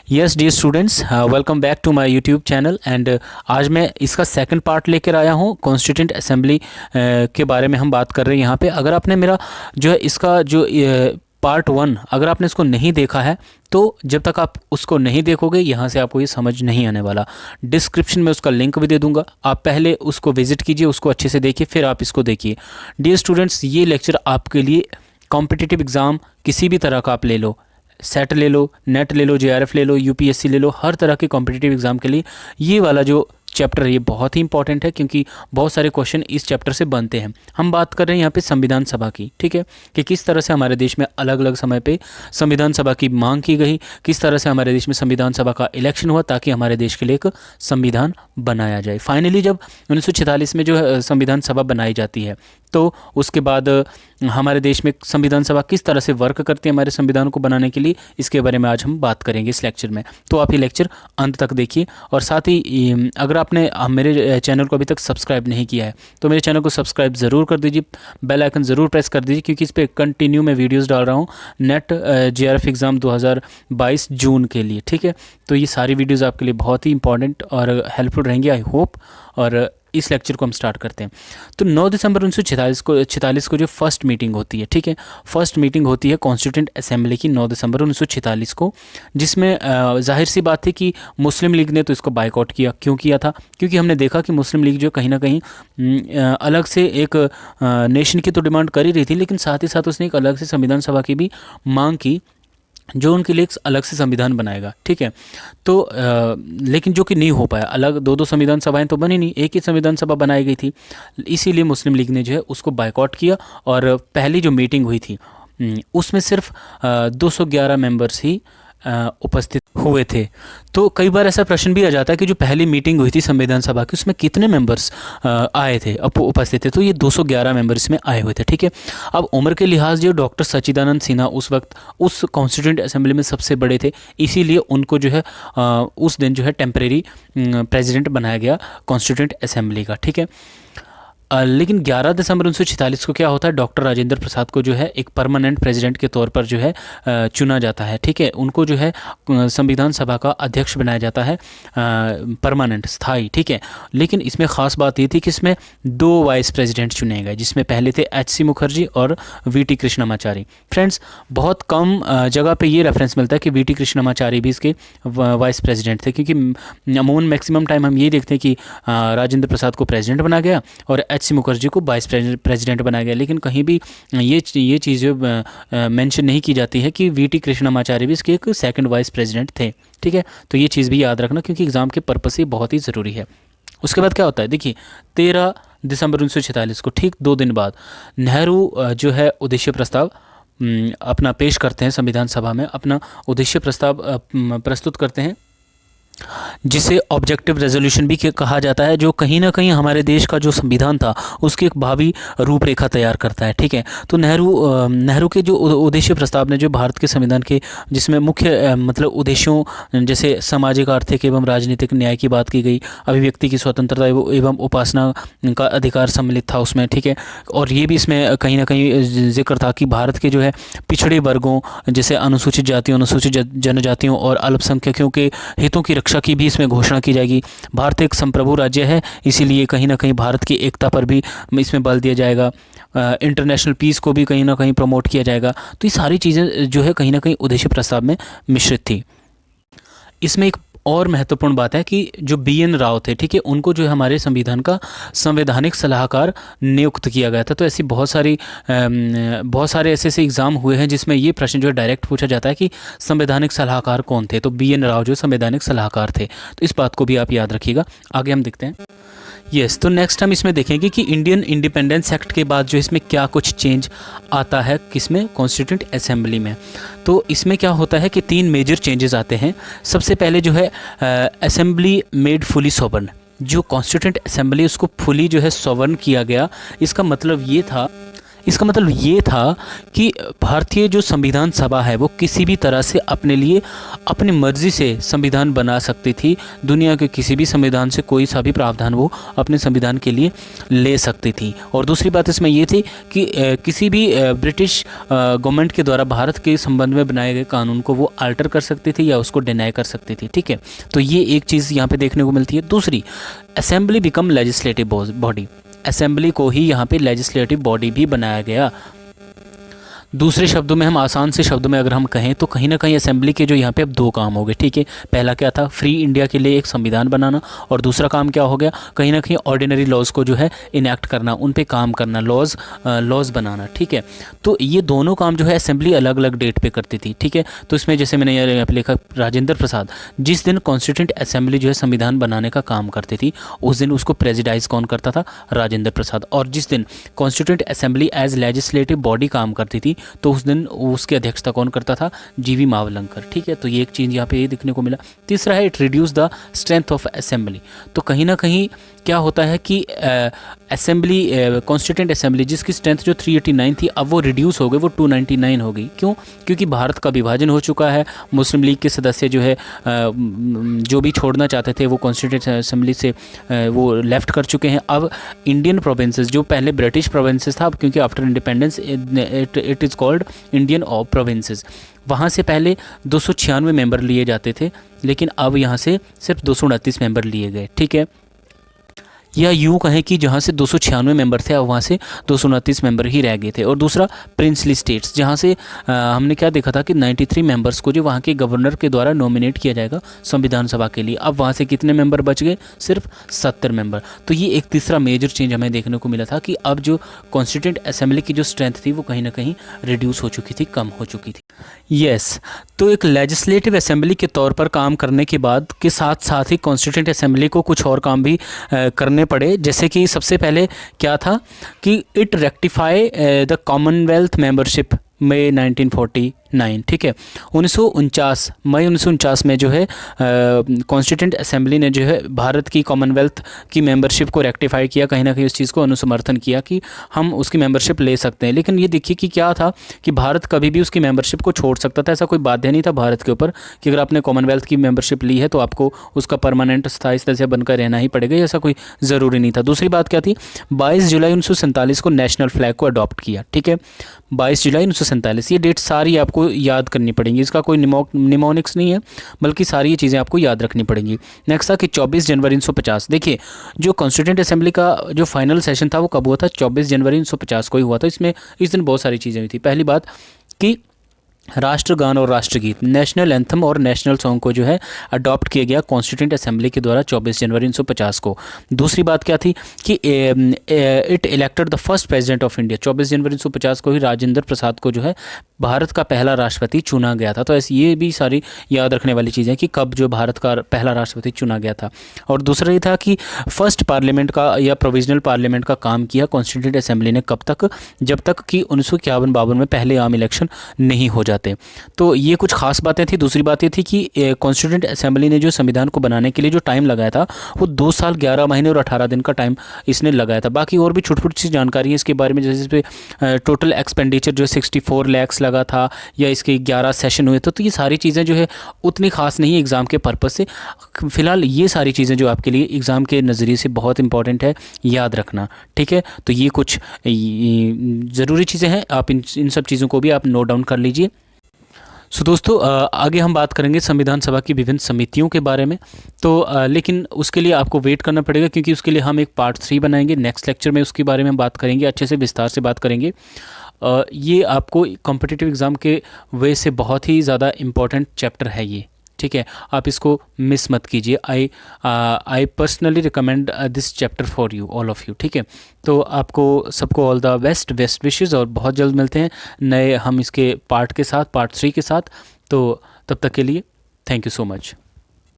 Yes dear students, welcome back to my YouTube channel. And आज मैं इसका second part लेकर आया हूँ। कॉन्स्टिट्यूंट असेंबली के बारे में हम बात कर रहे हैं यहाँ पे। अगर आपने मेरा जो है इसका जो पार्ट 1 अगर आपने इसको नहीं देखा है तो जब तक आप उसको नहीं देखोगे यहाँ से आपको ये समझ नहीं आने वाला। डिस्क्रिप्शन में उसका लिंक भी दे दूंगा, आप पहले उसको विजिट कीजिए, उसको अच्छे से देखिए, फिर आप इसको देखिए। डियर स्टूडेंट्स, ये लेक्चर आपके लिए कॉम्पिटिटिव एग्ज़ाम किसी भी तरह का आप ले लो, सेट ले लो, नेट ले लो, जेआरएफ ले लो, यूपीएससी ले लो, हर तरह के कॉम्पिटिटिव एग्ज़ाम के लिए ये वाला जो चैप्टर है ये बहुत ही इंपॉर्टेंट है, क्योंकि बहुत सारे क्वेश्चन इस चैप्टर से बनते हैं। हम बात कर रहे हैं यहाँ पे संविधान सभा की, ठीक है, कि किस तरह से हमारे देश में अलग अलग समय पे संविधान सभा की मांग की गई, किस तरह से हमारे देश में संविधान सभा का इलेक्शन हुआ ताकि हमारे देश के लिए एक संविधान बनाया जाए। फाइनली जब 1946 में जो है संविधान सभा बनाई जाती है तो उसके बाद हमारे देश में संविधान सभा किस तरह से वर्क करती है हमारे संविधान को बनाने के लिए, इसके बारे में आज हम बात करेंगे इस लेक्चर में। तो आप ये लेक्चर अंत तक देखिए, और साथ ही अगर आपने मेरे चैनल को अभी तक सब्सक्राइब नहीं किया है तो मेरे चैनल को सब्सक्राइब ज़रूर कर दीजिए, बेल आइकन ज़रूर प्रेस कर दीजिए, क्योंकि इस पर कंटिन्यू मैं वीडियोज़ डाल रहा हूँ नेट जेआरएफ एग्ज़ाम 2022 जून के लिए, ठीक है। तो ये सारी वीडियोज़ आपके लिए बहुत ही इंपॉर्टेंट और हेल्पफुल रहेंगी, आई होप। और इस लेक्चर को हम स्टार्ट करते हैं। तो 9 दिसंबर 1946 को जो फर्स्ट मीटिंग होती है, ठीक है, फर्स्ट मीटिंग होती है कॉन्स्टिट्यूंट असेंबली की 9 दिसंबर 1946 को, जिसमें जाहिर सी बात थी कि मुस्लिम लीग ने तो इसको बायकॉट किया। क्यों किया था? क्योंकि हमने देखा कि मुस्लिम लीग जो कहीं ना कहीं अलग से एक नेशन की तो डिमांड कर ही रही थी, लेकिन साथ ही साथ उसने एक अलग से संविधान सभा की भी मांग की जो उनके लिए एक अलग से संविधान बनाएगा, ठीक है। तो लेकिन जो कि नहीं हो पाया, अलग दो संविधान सभाएं तो बनी नहीं, एक ही संविधान सभा बनाई गई थी। इसीलिए मुस्लिम लीग ने जो है उसको बायकॉट किया, और पहली जो मीटिंग हुई थी उसमें सिर्फ 211 मेंबर्स ही उपस्थित हुए थे। तो कई बार ऐसा प्रश्न भी आ जाता है कि जो पहली मीटिंग हुई थी संविधान सभा की उसमें कितने मेंबर्स आए थे, उपस्थित थे? तो ये 211 मेंबर्स में आए हुए थे, ठीक है। अब उम्र के लिहाज जो डॉक्टर सच्चिदानंद सिन्हा उस वक्त उस कॉन्स्टिट्यूंट असेंबली में सबसे बड़े थे, इसीलिए उनको जो है उस दिन जो है टेम्परेरी प्रेसिडेंट बनाया गया कॉन्स्टिट्यूंट असेंबली का, ठीक है। लेकिन 11 दिसंबर 1946 को क्या होता है, डॉक्टर राजेंद्र प्रसाद को जो है एक परमानेंट प्रेसिडेंट के तौर पर जो है चुना जाता है, ठीक है। उनको जो है संविधान सभा का अध्यक्ष बनाया जाता है, परमानेंट, स्थायी, ठीक है। लेकिन इसमें ख़ास बात ये थी कि इसमें 2 वाइस प्रेसिडेंट चुने गए, जिसमें पहले थे एच.सी. मुखर्जी और वी.टी. कृष्णमाचारी। फ्रेंड्स, बहुत कम जगह पे ये रेफरेंस मिलता है कि वी.टी. कृष्णमाचारी भी इसके वाइस प्रेसिडेंट थे, क्योंकि अमूमन मैक्सिमम टाइम हम ये देखते हैं कि राजेंद्र प्रसाद को प्रेसिडेंट बना गया और एच.सी. मुखर्जी को वाइस प्रेसिडेंट बनाया गया। लेकिन कहीं भी ये चीज़ मेंशन नहीं की जाती है कि वी.टी. कृष्णमाचारी भी इसके एक सेकंड वाइस प्रेसिडेंट थे, ठीक है। तो ये चीज़ भी याद रखना, क्योंकि एग्ज़ाम के पर्पस से बहुत ही ज़रूरी है। उसके बाद क्या होता है, देखिए 13 दिसंबर 1946 को ठीक 2 दिन बाद नेहरू जो है उद्देश्य प्रस्ताव अपना पेश करते हैं संविधान सभा में, अपना उद्देश्य प्रस्ताव प्रस्तुत करते हैं, जिसे ऑब्जेक्टिव रेजोल्यूशन भी कहा जाता है, जो कहीं ना कहीं हमारे देश का जो संविधान था उसकी एक भावी रूपरेखा तैयार करता है, ठीक है। तो नेहरू के जो उद्देश्य प्रस्ताव ने जो भारत के संविधान के जिसमें मुख्य मतलब उद्देश्यों जैसे सामाजिक, आर्थिक एवं राजनीतिक न्याय की बात की गई, अभिव्यक्ति की स्वतंत्रता एवं उपासना का अधिकार सम्मिलित था उसमें, ठीक है। और ये भी इसमें कहीं ना कहीं जिक्र था कि भारत के जो है पिछड़े वर्गों जैसे अनुसूचित जातियों, अनुसूचित जनजातियों और अल्पसंख्यकों के हितों की रक्षा की भी इसमें घोषणा की जाएगी। भारत एक संप्रभु राज्य है, इसीलिए कहीं ना कहीं भारत की एकता पर भी इसमें बल दिया जाएगा। इंटरनेशनल पीस को भी कहीं ना कहीं प्रमोट किया जाएगा। तो ये सारी चीज़ें जो है कहीं ना कहीं उद्देश्य प्रस्ताव में मिश्रित थी। इसमें एक और महत्वपूर्ण बात है कि जो बी.एन. राव थे, ठीक है, उनको जो है हमारे संविधान का संवैधानिक सलाहकार नियुक्त किया गया था। तो ऐसी बहुत सारे ऐसे एग्ज़ाम हुए हैं जिसमें ये प्रश्न जो है डायरेक्ट पूछा जाता है कि संवैधानिक सलाहकार कौन थे। तो बी.एन. राव जो संवैधानिक सलाहकार थे, तो इस बात को भी आप याद रखिएगा। आगे हम देखते हैं। यस, तो नेक्स्ट हम इसमें देखेंगे कि इंडियन इंडिपेंडेंस एक्ट के बाद जो इसमें क्या कुछ चेंज आता है, किसमें, कॉन्स्टिट्यूंट असेंबली में। तो इसमें क्या होता है कि 3 मेजर चेंजेस आते हैं। सबसे पहले जो है असेंबली मेड फुली सॉवरन, जो कॉन्स्टिट्यूंट असेंबली उसको फुली जो है सॉवरन किया गया। इसका मतलब ये था, इसका मतलब ये था कि भारतीय जो संविधान सभा है वो किसी भी तरह से अपने लिए अपनी मर्जी से संविधान बना सकती थी। दुनिया के किसी भी संविधान से कोई सा भी प्रावधान वो अपने संविधान के लिए ले सकती थी। और दूसरी बात इसमें ये थी कि किसी भी ब्रिटिश गवर्नमेंट के द्वारा भारत के संबंध में बनाए गए कानून को वो अल्टर कर सकती थी या उसको डिनाई कर सकती थी। ठीक है, तो ये एक चीज़ यहाँ पे देखने को मिलती है। दूसरी, assembly become legislative body, assembly को ही यहाँ पे लेजिस्लेटिव बॉडी भी बनाया गया। दूसरे शब्दों में, हम आसान से शब्दों में अगर हम कहें तो कहीं ना कहीं असेंबली के जो यहाँ पे अब दो काम हो गए। ठीक है, पहला क्या था, फ्री इंडिया के लिए एक संविधान बनाना, और दूसरा काम क्या हो गया, कहीं ना कहीं ऑर्डिनरी लॉज को जो है इनेक्ट करना, उन पे काम करना, लॉज बनाना। ठीक है, तो ये दोनों काम जो है असेंबली अलग अलग डेट पे करती थी। ठीक है, तो इसमें जैसे मैंने यहाँ पे लिखा, राजेंद्र प्रसाद, जिस दिन कॉन्स्टिट्यूंट असेंबली जो है संविधान बनाने का काम करती थी उस दिन उसको प्रेजिडाइज कौन करता था, राजेंद्र प्रसाद। और जिस दिन constituent assembly as legislative body काम करती थी तो उस दिन उसकी अध्यक्षता कौन करता था, जीवी मावलंकर। ठीक है, तो ये एक चीज़ यहाँ पे ये देखने को मिला। तीसरा है, it reduce the strength of assembly. तो कहीं ना कहीं क्या होता है कि असेंबली, कॉन्स्टिट्यूंट असेंबली जिसकी स्ट्रेंथ जो 389 थी अब वो रिड्यूस हो गई, वो 299 हो गई। क्यों? क्योंकि भारत का विभाजन हो चुका है, मुस्लिम लीग के सदस्य जो है जो भी छोड़ना चाहते थे वो कॉन्स्टिट्यूंट असेंबली से वो लेफ्ट कर चुके हैं। अब इंडियन प्रोविंसेस, जो पहले ब्रिटिश प्रोविंसेस था, अब क्योंकि after independence it is called Indian provinces, वहाँ से पहले 296 मेंबर लिए जाते थे, लेकिन अब यहाँ से सिर्फ 229 मेंबर लिए गए। ठीक है, या यूँ कहें कि जहाँ से 296 मेंबर थे अब वहाँ से 229 मेंबर ही रह गए थे। और दूसरा, प्रिंसली स्टेट्स, जहाँ से हमने क्या देखा था कि 93 मेंबर्स को जो वहाँ के गवर्नर के द्वारा नॉमिनेट किया जाएगा संविधान सभा के लिए, अब वहाँ से कितने मेंबर बच गए, सिर्फ 70 मेंबर। तो ये एक तीसरा मेजर चेंज हमें देखने को मिला था कि अब जो कॉन्स्टिट्यूंट असेंबली की जो स्ट्रेंथ थी वो कहीं ना कहीं रिड्यूस हो चुकी थी, कम हो चुकी थी। यस, तो एक लेजिस्लेटिव असेंबली के तौर पर काम करने के बाद के साथ साथ ही कॉन्स्टिट्यूंट असेंबली को कुछ और काम भी करने पड़े। जैसे कि सबसे पहले क्या था कि it rectify the Commonwealth membership May 1949। ठीक है, 1949 मई 1949 में जो है कॉन्स्टिट्यूंट असेंबली ने जो है भारत की कॉमनवेल्थ की मेंबरशिप को रेक्टिफाई किया, कहीं ना कहीं उस चीज़ को अनुसमर्थन किया कि हम उसकी मेंबरशिप ले सकते हैं। लेकिन ये देखिए कि क्या था कि भारत कभी भी उसकी मेंबरशिप को छोड़ सकता था, ऐसा कोई बाध्य नहीं था भारत के ऊपर कि अगर आपने कॉमनवेल्थ की मेंबरशिप ली है तो आपको उसका परमानेंट स्थायी सदस्य बनकर रहना ही पड़ेगा, ऐसा कोई ज़रूरी नहीं था। दूसरी बात क्या थी, 22 जुलाई 1947 को नेशनल फ्लैग को अडॉप्ट किया। ठीक है, 22 जुलाई 1947, ये डेट सारी आपको याद करनी पड़ेंगी, इसका कोई निमोनिक्स नहीं है, बल्कि सारी ये चीज़ें आपको याद रखनी पड़ेंगी। नेक्स्ट था कि 24 जनवरी 1950, देखिए जो कॉन्स्टिट्यूंट असेंबली का जो फाइनल सेशन था वो कब हुआ था, 24 जनवरी 1950 को ही हुआ था। इसमें इस दिन बहुत सारी चीज़ें हुई थी। पहली बात कि राष्ट्रगान और राष्ट्रगीत, नेशनल एंथम और नेशनल सॉन्ग को जो है अडॉप्ट किया गया कॉन्स्टिट्यूंट असेंबली के द्वारा 24 जनवरी 1950 को। दूसरी बात क्या थी कि it elected the first president of India, 24 जनवरी 1950 को ही राजेंद्र प्रसाद को जो है भारत का पहला राष्ट्रपति चुना गया था। तो ऐसी ये भी सारी याद रखने वाली चीज़ें कि कब जो भारत का पहला राष्ट्रपति चुना गया था। और दूसरा ये था कि फर्स्ट पार्लियामेंट का या प्रोविजनल पार्लियामेंट का काम किया कॉन्स्टिट्यूंट असेंबली ने कब तक, जब तक कि 1951-52 में पहले आम इलेक्शन नहीं हो जाते। तो ये कुछ खास बातें थी। दूसरी बात ये थी कि कॉन्स्टिट्यूंट असेंबली ने जो संविधान को बनाने के लिए जो टाइम लगाया था वो 2 साल 11 महीने और 18 दिन का टाइम इसने लगाया था। बाकी और भी छोटी छोटी सी जानकारी है इसके बारे में, जैसे इस पे टोटल एक्सपेंडिचर जो 64 लाख लगा था या इसके 11 सेशन हुए थे। तो ये सारी चीज़ें जो है उतनी खास नहीं है एग्ज़ाम के पर्पज़ से। फ़िलहाल ये सारी चीज़ें जो आपके लिए एग्ज़ाम के नज़रिए से बहुत इंपॉर्टेंट है, याद रखना। ठीक है, तो ये कुछ ज़रूरी चीज़ें हैं, आप इन सब चीज़ों को भी आप नोट डाउन कर लीजिए। सो दोस्तों, आगे हम बात करेंगे संविधान सभा की विभिन्न समितियों के बारे में। तो लेकिन उसके लिए आपको वेट करना पड़ेगा, क्योंकि उसके लिए हम एक पार्ट 3 बनाएंगे। नेक्स्ट लेक्चर में उसके बारे में बात करेंगे, अच्छे से विस्तार से बात करेंगे। ये आपको कॉम्पिटिटिव एग्ज़ाम के वे से बहुत ही ज़्यादा इम्पॉर्टेंट चैप्टर है ये। ठीक है, आप इसको मिस मत कीजिए। I personally recommend this chapter for you, all of you. ठीक है, तो आपको सबको ऑल द बेस्ट विशेज़, और बहुत जल्द मिलते हैं नए हम इसके पार्ट के साथ, पार्ट 3 के साथ। तो तब तक के लिए थैंक यू सो मच।